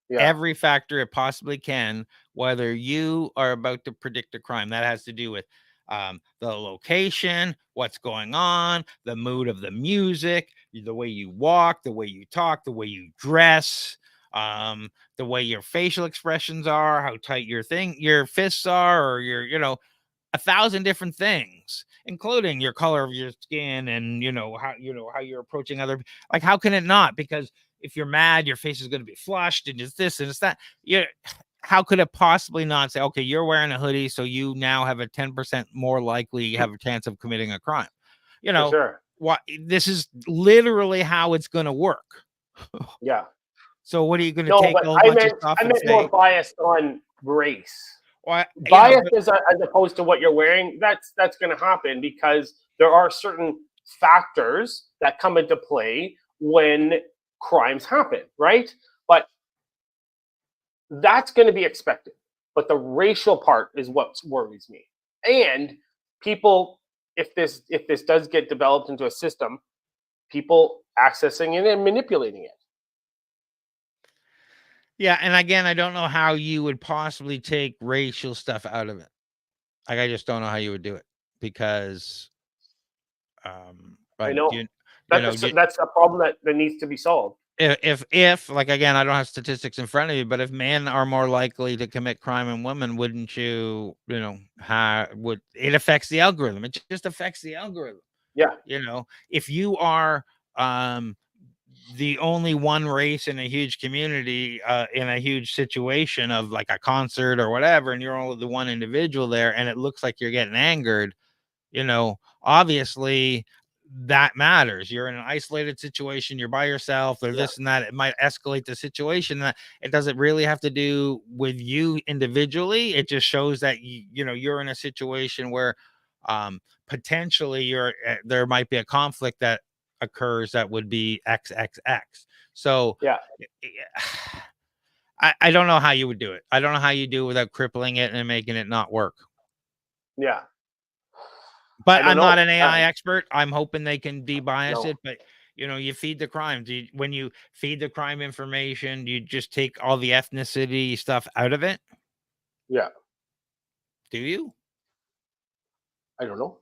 Speaker 1: Yeah.
Speaker 2: every factor it possibly can, whether you are about to predict a crime. That has to do with the location, what's going on, the mood of the music, the way you walk, the way you talk, the way you dress, the way your facial expressions are, how tight your fists are, or your, 1,000 different things, including your color of your skin and how you're approaching other. Like, how can it not? Because if you're mad, your face is going to be flushed, and it's this and it's that. How could it possibly not say, okay, you're wearing a hoodie, so you now have a 10% more likely have a chance of committing a crime?
Speaker 1: For sure.
Speaker 2: What this is literally how it's going to work.
Speaker 1: Yeah.
Speaker 2: So what are you going to
Speaker 1: No,
Speaker 2: take
Speaker 1: but
Speaker 2: a whole bunch of stuff
Speaker 1: I
Speaker 2: and
Speaker 1: meant
Speaker 2: say?
Speaker 1: more biased on race.
Speaker 2: Well,
Speaker 1: Bias as opposed to what you're wearing. That's going to happen because there are certain factors that come into play when crimes happen, right? But that's going to be expected. But the racial part is what worries me. And people, if this does get developed into a system, people accessing it and manipulating it.
Speaker 2: Yeah, and again, I don't know how you would possibly take racial stuff out of it. Like, I just don't know how you would do it because,
Speaker 1: I
Speaker 2: like,
Speaker 1: know. That's a problem that needs to be solved.
Speaker 2: If like, again, I don't have statistics in front of you, but if men are more likely to commit crime than women, wouldn't you, would it affects the algorithm? It just affects the algorithm.
Speaker 1: Yeah.
Speaker 2: If you are the only one race in a huge community, in a huge situation of like a concert or whatever, and you're only the one individual there, and it looks like you're getting angered, obviously that matters. You're in an isolated situation, you're by yourself, or this and that. It might escalate the situation. That it doesn't really have to do with you individually. It just shows that you're in a situation where potentially there might be a conflict that occurs that would be XXX. So
Speaker 1: yeah,
Speaker 2: I don't know how you would do it. I don't know how you do it without crippling it and making it not work.
Speaker 1: Yeah.
Speaker 2: But I'm not an AI expert. I'm hoping they can de-bias it. But you feed the crime. When you feed the crime information, do you just take all the ethnicity stuff out of it?
Speaker 1: Yeah.
Speaker 2: Do you?
Speaker 1: I don't know.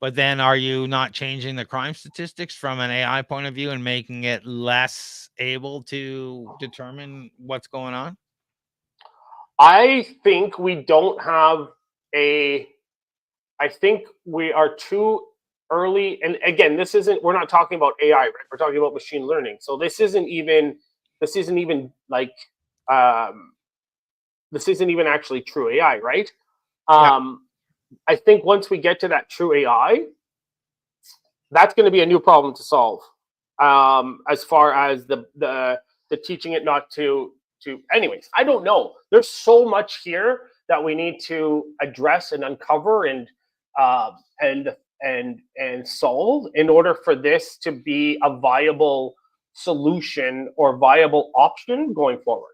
Speaker 2: But then are you not changing the crime statistics from an AI point of view and making it less able to determine what's going on?
Speaker 1: I think we don't have I think we are too early. And again, we're not talking about AI, right? We're talking about machine learning. So this isn't even like, this isn't even actually true AI, right? I think once we get to that true AI, that's going to be a new problem to solve. As far as the teaching it not to anyways, I don't know. There's so much here that we need to address and uncover and solve in order for this to be a viable solution or viable option going forward.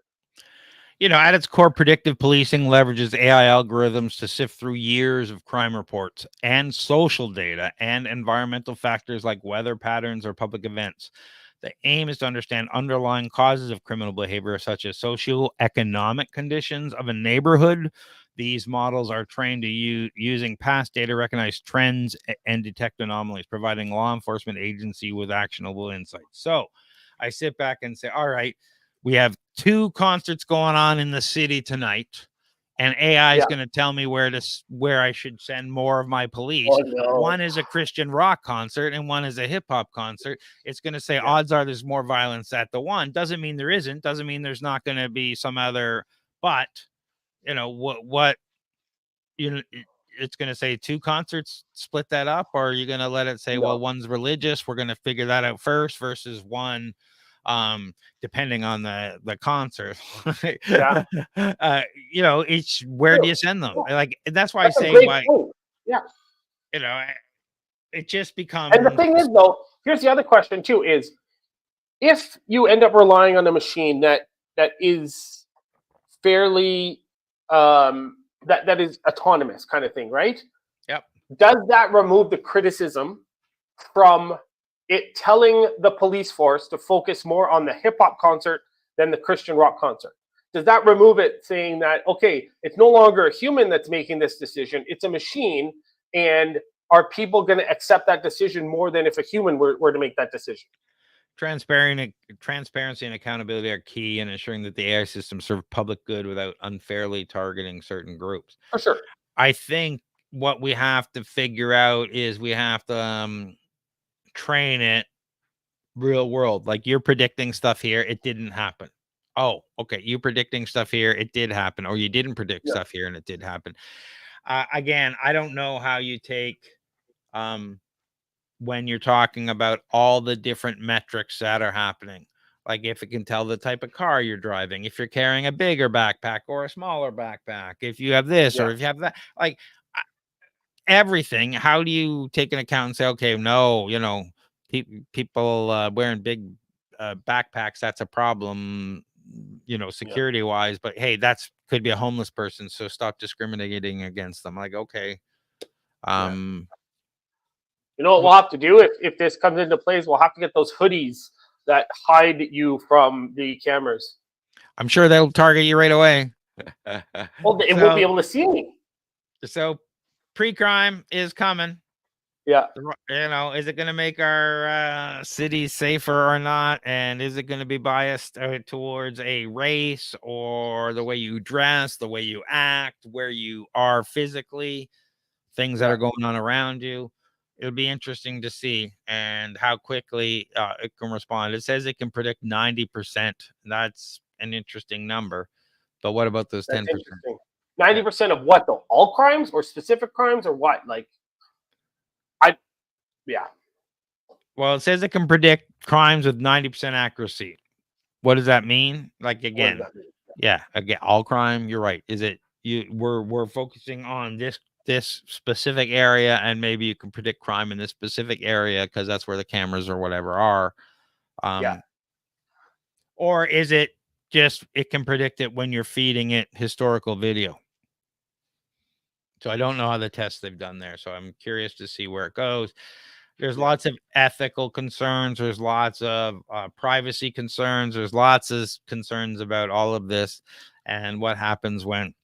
Speaker 2: At its core, predictive policing leverages AI algorithms to sift through years of crime reports and social data and environmental factors like weather patterns or public events. The aim is to understand underlying causes of criminal behavior, such as socioeconomic conditions of a neighborhood. These models are trained to using past data, recognize trends, and detect anomalies, providing law enforcement agency with actionable insights. So I sit back and say, all right, we have 2 concerts going on in the city tonight, and AI is going to tell me where I should send more of my police.
Speaker 1: Oh, no.
Speaker 2: One is a Christian rock concert and one is a hip hop concert. It's going to say odds are there's more violence at the one. Doesn't mean there isn't. Doesn't mean there's not going to be some other. But it's going to say 2 concerts, split that up, or are you going to let it say, well, one's religious, we're going to figure that out first, versus one depending on the concert. It's where do you send them? Like, that's why I say why
Speaker 1: point.
Speaker 2: it just becomes.
Speaker 1: And the thing is, though, here's the other question too, is if you end up relying on a machine that is fairly that is autonomous kind of thing, right?
Speaker 2: Yep.
Speaker 1: does that remove the criticism from it telling the police force to focus more on the hip hop concert than the Christian rock concert? Does that remove it saying that, okay, it's no longer a human that's making this decision, it's a machine, and are people going to accept that decision more than if a human were to make that decision?
Speaker 2: Transparency and accountability are key in ensuring that the AI systems serve public good without unfairly targeting certain groups.
Speaker 1: For sure.
Speaker 2: I think what we have to figure out is we have to train it real world. Like, you're predicting stuff here, it didn't happen. Oh, okay. You predicting stuff here, it did happen, or you didn't predict
Speaker 1: Yeah.
Speaker 2: stuff here and it did happen. Again, I don't know how you take when you're talking about all the different metrics that are happening. Like, if it can tell the type of car you're driving, if you're carrying a bigger backpack or a smaller backpack, if you have this or if you have that, like everything. How do you take an account and say, okay, no, people wearing big backpacks, that's a problem, security wise, but hey, that's could be a homeless person, so stop discriminating against them. Like, okay.
Speaker 1: You know what we'll have to do if this comes into place? We'll have to get those hoodies that hide you from the cameras.
Speaker 2: I'm sure they'll target you right away.
Speaker 1: Well, it won't be able to see me.
Speaker 2: So pre-crime is coming.
Speaker 1: Yeah.
Speaker 2: Is it going to make our cities safer or not? And is it going to be biased towards a race or the way you dress, the way you act, where you are physically, things that are going on around you? It'll be interesting to see and how quickly it can respond. It says it can predict 90%. That's an interesting number. But what about those 10%?
Speaker 1: 90% of what though? All crimes or specific crimes or what?
Speaker 2: Well, it says it can predict crimes with 90% accuracy. What does that mean? Like, again, all crime. You're right. Is it we're focusing on this specific area, and maybe you can predict crime in this specific area because that's where the cameras or whatever are. Or is it just it can predict it when you're feeding it historical video? So I don't know how the tests they've done there. So I'm curious to see where it goes. There's lots of ethical concerns. There's lots of privacy concerns. There's lots of concerns about all of this and what happens when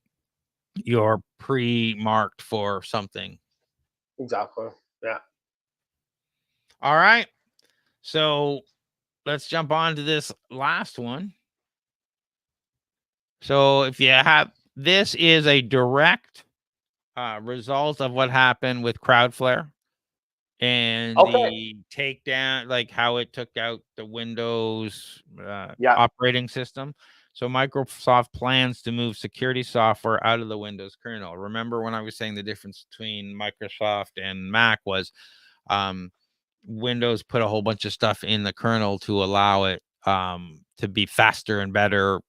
Speaker 2: you're pre-marked for something.
Speaker 1: Exactly. Yeah.
Speaker 2: All right. So let's jump on to this last one. So if you have, this is a direct result of what happened with Cloudflare and the takedown, like how it took out the Windows operating system. So Microsoft plans to move security software out of the Windows kernel. Remember when I was saying the difference between Microsoft and Mac was Windows put a whole bunch of stuff in the kernel to allow it to be faster and better,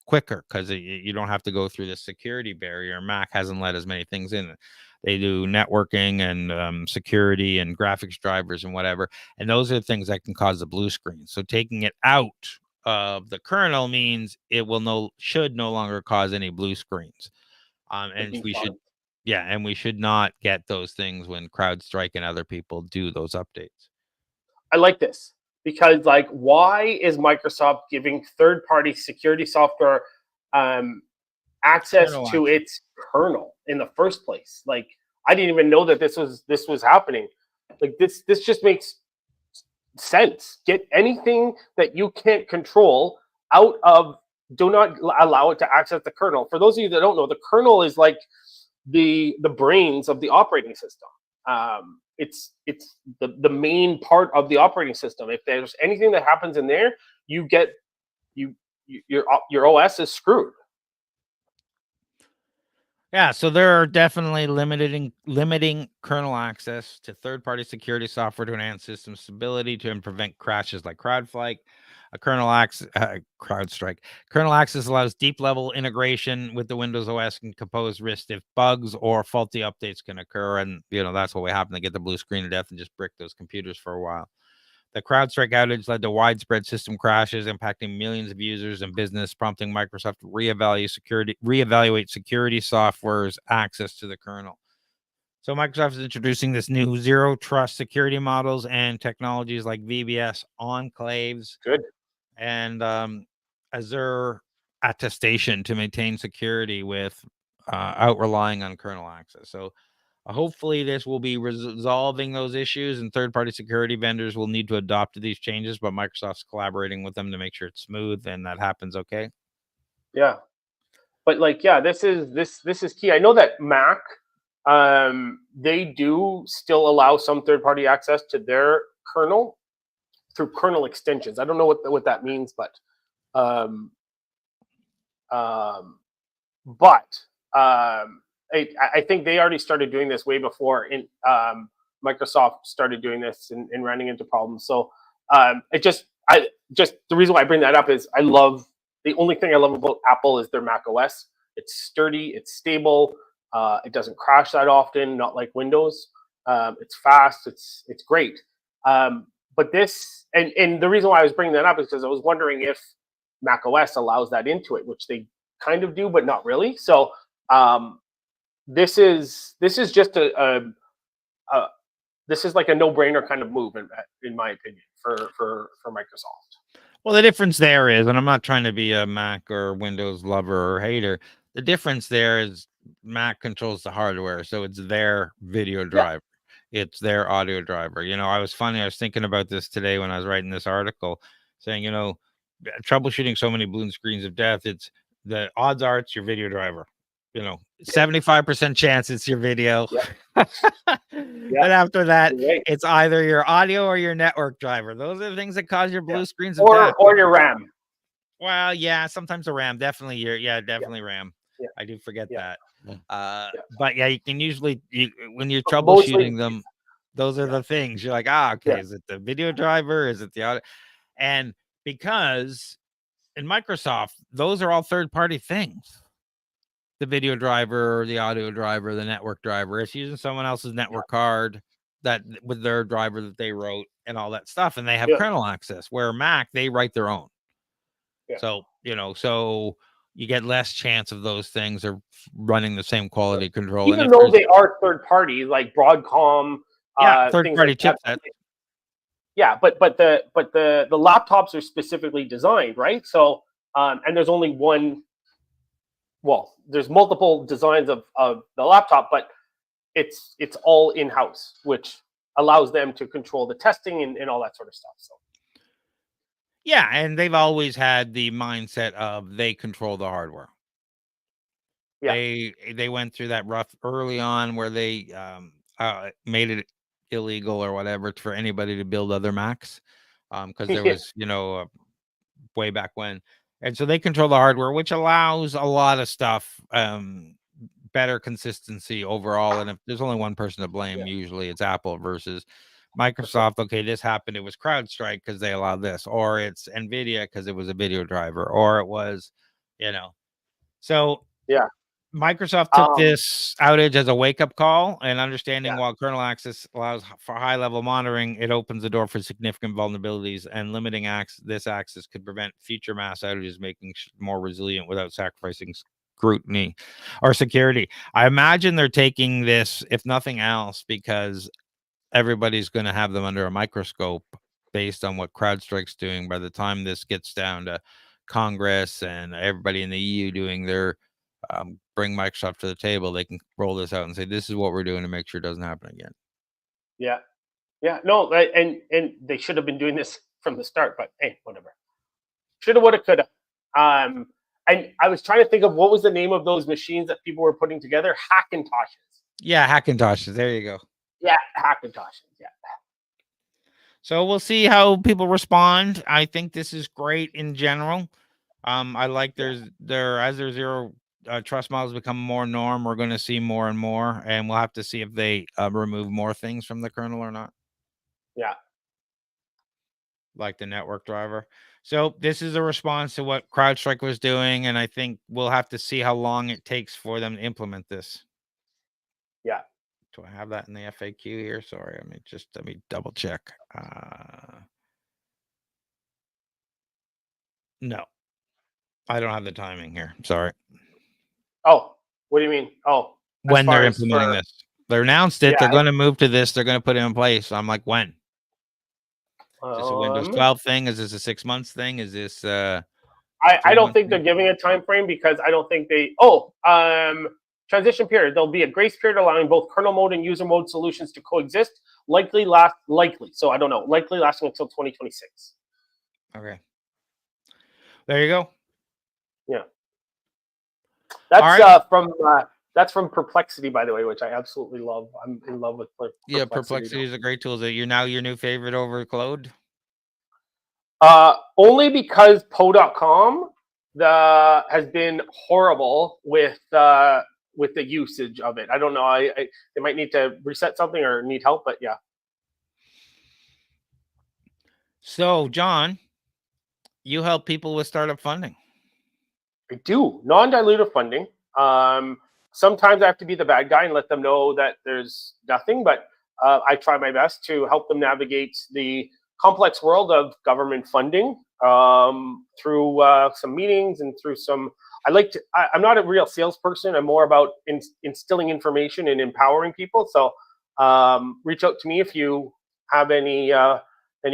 Speaker 2: quicker, because you don't have to go through the security barrier. Mac hasn't let as many things in. They do networking and security and graphics drivers and whatever. And those are things that can cause the blue screen. So taking it out of the kernel means it should no longer cause any blue screens. And we should not get those things when CrowdStrike and other people do those updates.
Speaker 1: I like this because, why is Microsoft giving third-party security software access to its kernel in the first place? I didn't even know that this was happening. This just makes sense. Get anything that you can't control out of. Do not allow it to access the kernel. For those of you that don't know, the kernel is like the brains of the operating system. It's the main part of the operating system. If there's anything that happens in there, your OS is screwed.
Speaker 2: Yeah, so they're definitely limiting kernel access to third-party security software to enhance system stability and prevent crashes like CrowdStrike. CrowdStrike. Kernel access allows deep-level integration with the Windows OS and compose risk if bugs or faulty updates can occur. And that's what we happen to get the blue screen of death and just brick those computers for a while. The CrowdStrike outage led to widespread system crashes, impacting millions of users and business, prompting Microsoft to reevaluate security software's access to the kernel. So Microsoft is introducing this new zero trust security models and technologies like VBS enclaves
Speaker 1: Good.
Speaker 2: and Azure attestation to maintain security without relying on kernel access. So hopefully this will be resolving those issues, and third-party security vendors will need to adopt to these changes, but Microsoft's collaborating with them to make sure it's smooth and that happens okay.
Speaker 1: Yeah. But like, yeah, this is key. I know that Mac, they do still allow some third-party access to their kernel through kernel extensions. I don't know what that means, um, um, but I think they already started doing this way before Microsoft started doing this and running into problems. So I just the reason why I bring that up is the only thing I love about Apple is their Mac OS. It's sturdy, it's stable, it doesn't crash that often, not like Windows. It's fast, it's great. But this and the reason why I was bringing that up is because I was wondering if Mac OS allows that into it, which they kind of do, but not really. So this is just this is like a no-brainer kind of move in my opinion for Microsoft.
Speaker 2: Well, the difference there is, and I'm not trying to be a Mac or Windows lover or hater, the difference there is Mac controls the hardware, so it's their video driver. It's their audio driver. I was thinking about this today when I was writing this article, saying, troubleshooting so many balloon screens of death, it's the odds are it's your video driver. 75% chance it's your video. But after that, it's either your audio or your network driver. Those are the things that cause your blue screens of death.
Speaker 1: Or your RAM.
Speaker 2: Well, yeah, sometimes the RAM. Definitely definitely RAM.
Speaker 1: Yeah.
Speaker 2: I do forget that.
Speaker 1: Yeah.
Speaker 2: But yeah, you can usually when you're troubleshooting them, those are the things. You're like, okay, is it the video driver? Is it the audio? And because in Microsoft, those are all third-party things. The video driver, the audio driver, the network driver. It's using someone else's network card that with their driver that they wrote and all that stuff, and they have kernel access. Where Mac, they write their own. So so you get less chance of those things are running the same quality control.
Speaker 1: Even though they are third party, like Broadcom,
Speaker 2: third party chipset.
Speaker 1: Yeah, but the laptops are specifically designed, right? So and there's only one. Well, there's multiple designs of the laptop, but it's all in-house, which allows them to control the testing and all that sort of stuff. So
Speaker 2: yeah, and they've always had the mindset of they control the hardware. Yeah. They went through that rough early on where they made it illegal or whatever for anybody to build other Macs because there was, way back when. And so they control the hardware, which allows a lot of stuff, better consistency overall. And if there's only one person to blame, usually it's Apple versus Microsoft. Okay, this happened. It was CrowdStrike because they allowed this, or it's NVIDIA because it was a video driver, or it was, So Microsoft took this outage as a wake-up call and understanding while kernel access allows for high-level monitoring, it opens the door for significant vulnerabilities, and limiting this access could prevent future mass outages, making more resilient without sacrificing scrutiny or security. I imagine they're taking this, if nothing else, because everybody's going to have them under a microscope based on what CrowdStrike's doing. By the time this gets down to Congress and everybody in the EU doing their bring Microsoft to the table, they can roll this out and say, this is what we're doing to make sure it doesn't happen again.
Speaker 1: No, and they should have been doing this from the start, but hey, whatever. Shoulda, woulda, coulda. And I was trying to think of what was the name of those machines that people were putting together. Hackintoshes.
Speaker 2: Yeah, Hackintoshes. There you go.
Speaker 1: Yeah, Hackintoshes. Yeah.
Speaker 2: So we'll see how people respond. I think this is great in general. I like as their zero trust models become more norm, we're going to see more and more, and we'll have to see if they remove more things from the kernel or not.
Speaker 1: Yeah.
Speaker 2: Like the network driver. So this is a response to what CrowdStrike was doing, and I think we'll have to see how long it takes for them to implement this.
Speaker 1: Yeah.
Speaker 2: Do I have that in the FAQ here? Sorry, let me double check. No, I don't have the timing here. Sorry.
Speaker 1: Oh, what do you mean? Oh,
Speaker 2: when they're implementing this. They announced it.
Speaker 1: Yeah.
Speaker 2: They're going to move to this. They're going to put it in place. I'm like, when? Is this a Windows 12 thing? Is this a 6 months thing? Is this
Speaker 1: I don't
Speaker 2: 3 months
Speaker 1: think they're
Speaker 2: thing?
Speaker 1: giving a time frame because I don't think they. Transition period. There'll be a grace period allowing both kernel mode and user mode solutions to coexist. Likely. So I don't know. Likely lasting until 2026.
Speaker 2: Okay. There you go.
Speaker 1: Yeah. That's
Speaker 2: right.
Speaker 1: that's from Perplexity, by the way, which I absolutely love. I'm in love with Perplexity.
Speaker 2: Yeah, Perplexity is a great tool. That you're now your new favorite over Claude?
Speaker 1: Only because Poe.com has been horrible with the usage of it. I don't know. They might need to reset something or need help, but yeah.
Speaker 2: So, John, you help people with startup funding.
Speaker 1: I do non-dilutive funding. Sometimes I have to be the bad guy and let them know that there's nothing, but I try my best to help them navigate the complex world of government funding through some meetings and through some. I'm not a real salesperson. I'm more about instilling information and empowering people. So reach out to me if you have any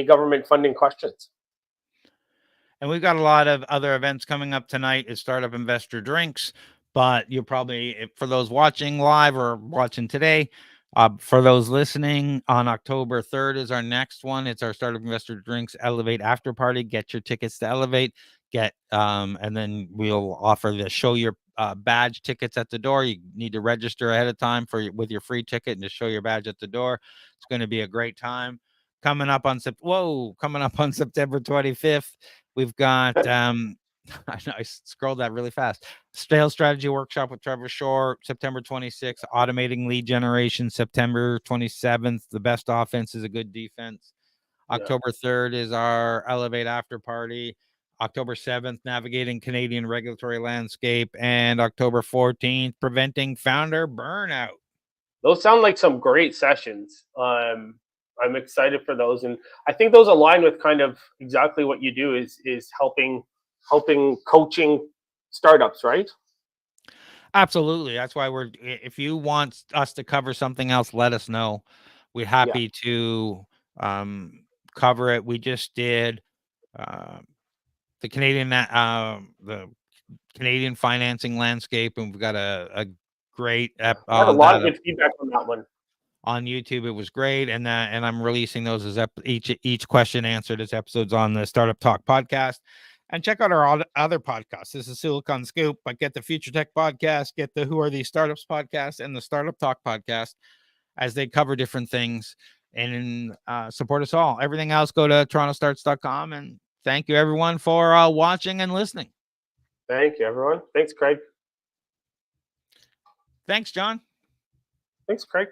Speaker 1: government funding questions.
Speaker 2: And we've got a lot of other events coming up tonight. It's Startup Investor Drinks, but you'll probably, for those watching live or watching today, for those listening, on October 3rd is our next one. It's our Startup Investor Drinks Elevate After Party. Get your tickets to Elevate. And then we'll offer the show your badge tickets at the door. You need to register ahead of time with your free ticket and just show your badge at the door. It's going to be a great time. Coming up on September 25th. We've got I know I scrolled that really fast. Sales strategy workshop with Trevor Shore, September 26th. Automating lead generation, September 27th. The best offense is a good defense. Yeah. October 3rd is our Elevate After Party. October 7th, navigating Canadian regulatory landscape, and October 14th, preventing founder burnout.
Speaker 1: Those sound like some great sessions. I'm excited for those, and I think those align with kind of exactly what you do is helping coaching startups, right?
Speaker 2: Absolutely. That's why if you want us to cover something else, let us know. We're happy to cover it. We just did the Canadian financing landscape, and we've got a great
Speaker 1: I had a lot of good feedback on that one.
Speaker 2: On YouTube, it was great, and I'm releasing those as each question answered as episodes on the Startup Talk podcast. And check out our other podcasts. This is Silicon Scoop, but get the Future Tech podcast, get the Who Are These Startups podcast, and the Startup Talk podcast, as they cover different things and support us all. Everything else, go to torontostarts.com, and thank you everyone for watching and listening.
Speaker 1: Thank you, everyone. Thanks, Craig.
Speaker 2: Thanks, John.
Speaker 1: Thanks, Craig.